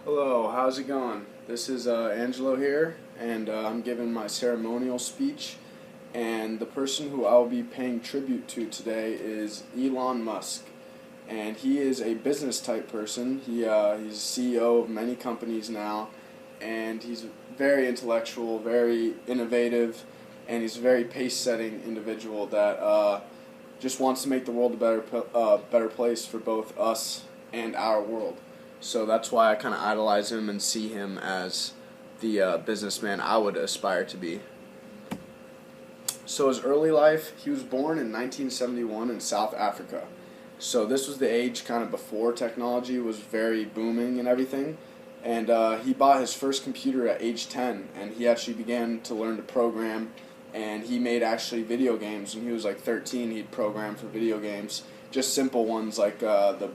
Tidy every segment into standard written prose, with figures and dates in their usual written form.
Hello, how's it going? This is Angelo here, and I'm giving my ceremonial speech. And the person who I'll be paying tribute to today is Elon Musk, and he is a business type person. He's CEO of many companies now, and he's very intellectual, very innovative, and he's a very pace setting individual that just wants to make the world a better place for both us and our world. So that's why I kind of idolize him and see him as the businessman I would aspire to be. So his early life, he was born in 1971 in South Africa. So this was the age kind of before technology was very booming and everything. And he bought his first computer at age 10, and he actually began to learn to program. And he made actually video games. When he was like 13, he'd program for video games, just simple ones like the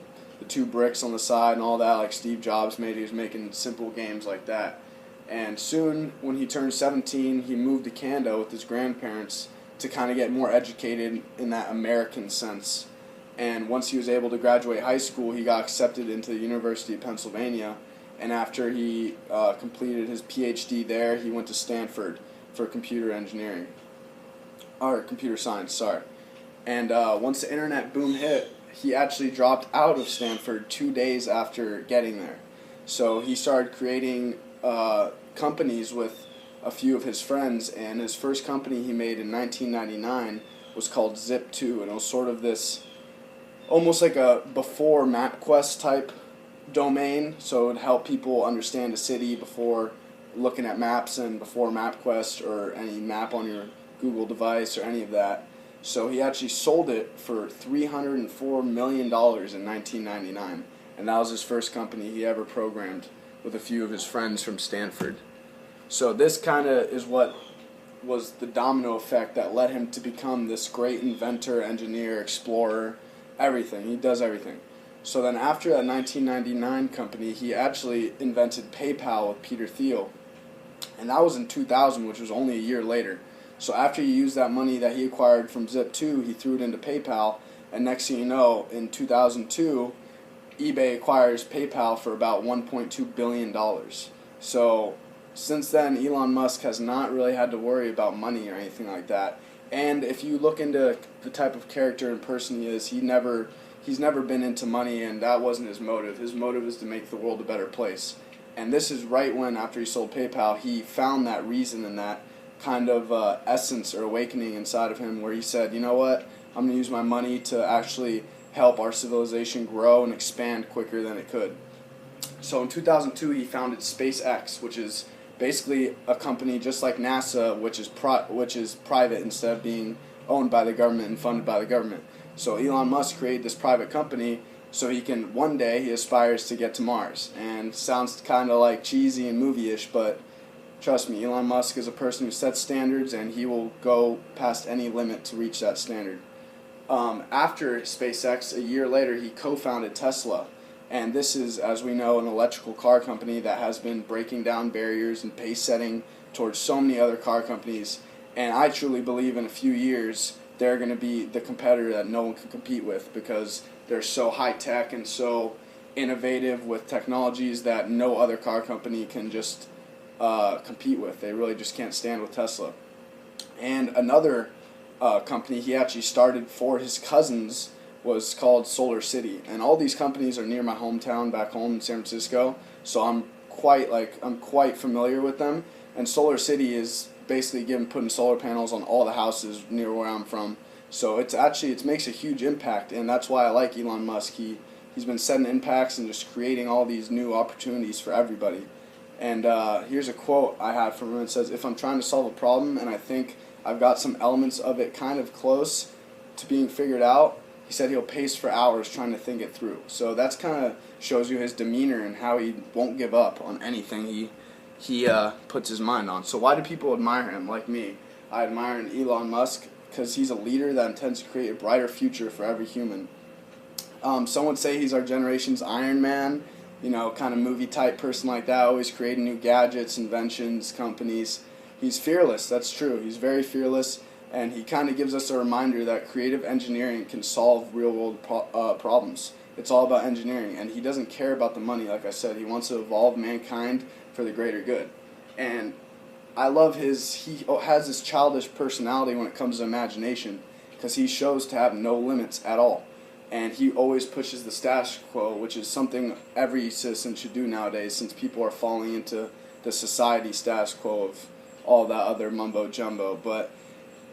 two bricks on the side and all that, like Steve Jobs made. He was making simple games like that. And soon, when he turned 17, he moved to Canada with his grandparents to kind of get more educated in that American sense. And once he was able to graduate high school, he got accepted into the University of Pennsylvania. And after he completed his PhD there, he went to Stanford for computer engineering, or computer science, sorry. And once the internet boom hit, he actually dropped out of Stanford 2 days after getting there. So he started creating companies with a few of his friends, and his first company he made in 1999 was called Zip2, and it was sort of this, almost like a before MapQuest type domain, so it would help people understand a city before looking at maps and before MapQuest or any map on your Google device or any of that. So he actually sold it for $304 million in 1999, and that was his first company he ever programmed with a few of his friends from Stanford. So this kind of is what was the domino effect that led him to become this great inventor, engineer, explorer, everything. He does everything. So then after that 1999 company, he actually invented PayPal with Peter Thiel, and that was in 2000, which was only a year later. So after he used that money that he acquired from Zip2, he threw it into PayPal, and next thing you know, in 2002, eBay acquires PayPal for about $1.2 billion. So since then, Elon Musk has not really had to worry about money or anything like that. And if you look into the type of character and person he is, he's never been into money, and that wasn't his motive. His motive is to make the world a better place. And this is right when, after he sold PayPal, he found that reason and that kind of essence or awakening inside of him where he said, you know what, I'm going to use my money to actually help our civilization grow and expand quicker than it could. So in 2002, he founded SpaceX, which is basically a company just like NASA, which is private instead of being owned by the government and funded by the government. So Elon Musk created this private company so he can, one day, he aspires to get to Mars. And sounds kind of like cheesy and movie-ish, but trust me, Elon Musk is a person who sets standards, and he will go past any limit to reach that standard. After SpaceX, a year later, he co-founded Tesla. And this is, as we know, an electrical car company that has been breaking down barriers and pace setting towards so many other car companies. And I truly believe in a few years, they're going to be the competitor that no one can compete with, because they're so high-tech and so innovative with technologies that no other car company can just compete with. They really just can't stand with Tesla. And another company he actually started for his cousins was called Solar City. And all these companies are near my hometown back home in San Francisco, so I'm quite familiar with them. And Solar City is basically putting solar panels on all the houses near where I'm from. So it makes a huge impact, and that's why I like Elon Musk. He's been setting impacts and just creating all these new opportunities for everybody. And here's a quote I have from him. It says, "If I'm trying to solve a problem and I think I've got some elements of it kind of close to being figured out," he said he'll pace for hours trying to think it through. So that's kind of shows you his demeanor and how he won't give up on anything he puts his mind on. So why do people admire him? Like me, I admire Elon Musk because he's a leader that intends to create a brighter future for every human. Some would say he's our generation's Iron Man, kind of movie type person like that, always creating new gadgets, inventions, companies. He's fearless, that's true. He's very fearless, and he kind of gives us a reminder that creative engineering can solve real world problems. It's all about engineering, and he doesn't care about the money. Like I said, he wants to evolve mankind for the greater good. And I love he has this childish personality when it comes to imagination, because he shows to have no limits at all. And he always pushes the status quo, which is something every citizen should do nowadays, since people are falling into the society status quo of all that other mumbo jumbo. But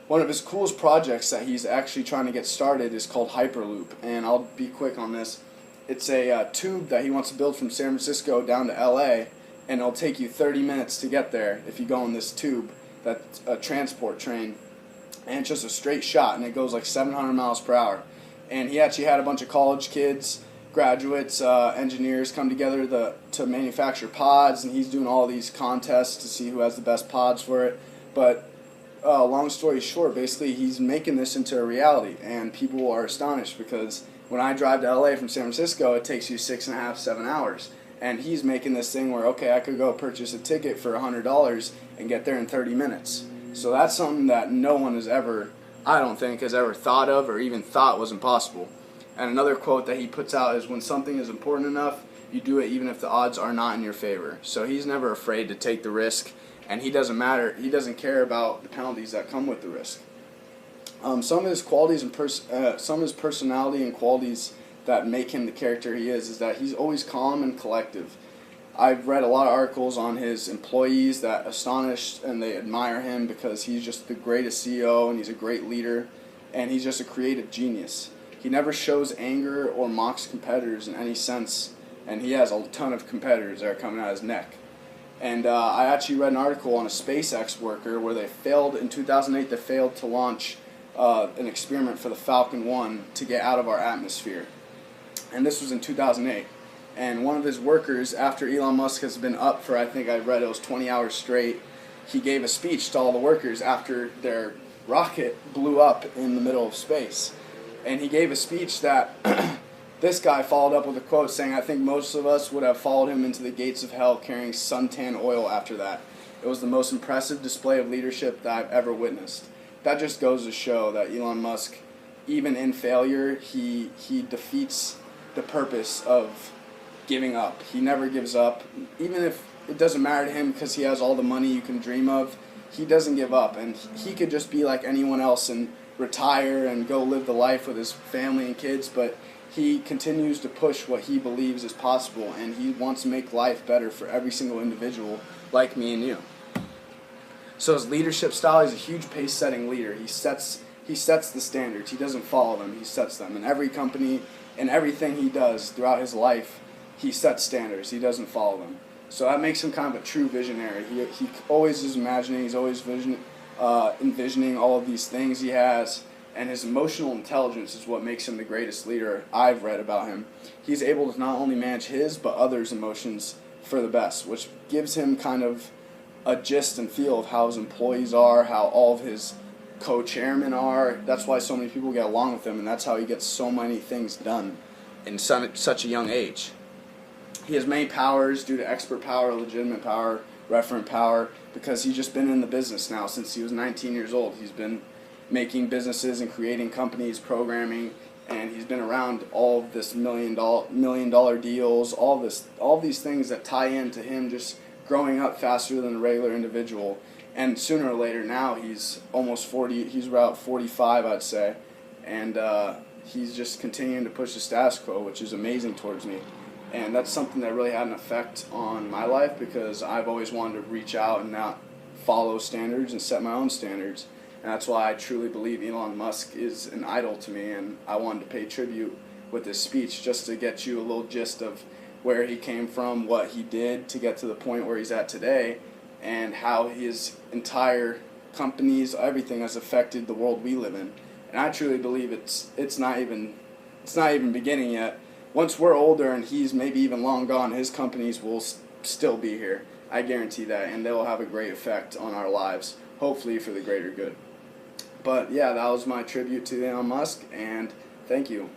one of his coolest projects that he's actually trying to get started is called Hyperloop, and I'll be quick on this. It's a tube that he wants to build from San Francisco down to LA, and it'll take you 30 minutes to get there if you go on this tube, that's a transport train, and it's just a straight shot, and it goes like 700 miles per hour. And he actually had a bunch of college kids, graduates, engineers come together to manufacture pods, and he's doing all these contests to see who has the best pods for it. But long story short, basically he's making this into a reality, and people are astonished because when I drive to LA from San Francisco, it takes you 6.5, 7 hours. And he's making this thing where, okay, I could go purchase a ticket for $100 and get there in 30 minutes. So that's something that no one has ever, I don't think, has ever thought of or even thought was impossible. And another quote that he puts out is, when something is important enough, you do it even if the odds are not in your favor. So he's never afraid to take the risk, and he doesn't care about the penalties that come with the risk. Some of his qualities and some of his personality and qualities that make him the character he is that he's always calm and collective. I've read a lot of articles on his employees that astonish and they admire him because he's just the greatest CEO and he's a great leader, and he's just a creative genius. He never shows anger or mocks competitors in any sense, and he has a ton of competitors that are coming out his neck. And I actually read an article on a SpaceX worker where they failed in 2008. They failed to launch an experiment for the Falcon 1 to get out of our atmosphere. And this was in 2008. And one of his workers, after Elon Musk has been up for, I think I read it was 20 hours straight, he gave a speech to all the workers after their rocket blew up in the middle of space. And he gave a speech that this guy followed up with a quote saying, I think most of us would have followed him into the gates of hell carrying suntan oil after that. It was the most impressive display of leadership that I've ever witnessed. That just goes to show that Elon Musk, even in failure, he defeats the purpose of giving up. He never gives up. Even if it doesn't matter to him because he has all the money you can dream of, he doesn't give up. And he could just be like anyone else and retire and go live the life with his family and kids, but he continues to push what he believes is possible, and he wants to make life better for every single individual like me and you. So his leadership style, he's a huge pace-setting leader. He sets the standards. He doesn't follow them. He sets them. In every company, in everything he does throughout his life, he sets standards. He doesn't follow them. So that makes him kind of a true visionary. He always is imagining. He's always envisioning all of these things he has. And his emotional intelligence is what makes him the greatest leader I've read about him. He's able to not only manage his, but others' emotions for the best, which gives him kind of a gist and feel of how his employees are, how all of his co-chairmen are. That's why so many people get along with him, and that's how he gets so many things done in such a young age. He has many powers due to expert power, legitimate power, referent power, because he's just been in the business now since he was 19 years old. He's been making businesses and creating companies, programming, and he's been around all of this million dollar deals, all these things that tie into him just growing up faster than a regular individual. And sooner or later, now he's almost 40. He's about 45, I'd say, and he's just continuing to push the status quo, which is amazing towards me. And that's something that really had an effect on my life, because I've always wanted to reach out and not follow standards and set my own standards. And that's why I truly believe Elon Musk is an idol to me, and I wanted to pay tribute with this speech just to get you a little gist of where he came from, what he did to get to the point where he's at today, and how his entire companies, everything has affected the world we live in. And I truly believe it's not even beginning yet. Once we're older and he's maybe even long gone, his companies will still be here. I guarantee that, and they will have a great effect on our lives, hopefully for the greater good. But yeah, that was my tribute to Elon Musk, and thank you.